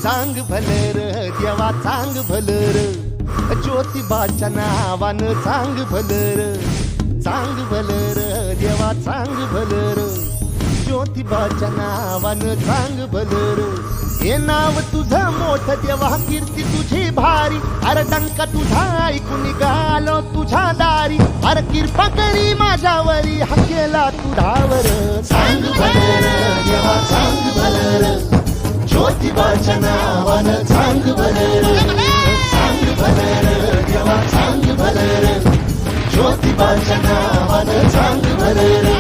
चांग भलर देवा चांग भलर ज्योतिबाच्या नावानं चांग भलर देवा चांग भलर ज्योतिबाच्या नावानं चांग भलर हे नाव तुझं मोठ देवा कीर्ती तुझी भारी अरे डंका तुझा ऐकून निघालो तुझ्या दारी अरे कृपा करी माझ्यावरी हा केला तू धावर चांग भलर देवा चांग भलर ज्योतिबाच्या नावानं चांग भलर देवा चांग भलर ज्योतिबाच्या नावानं चांग भलर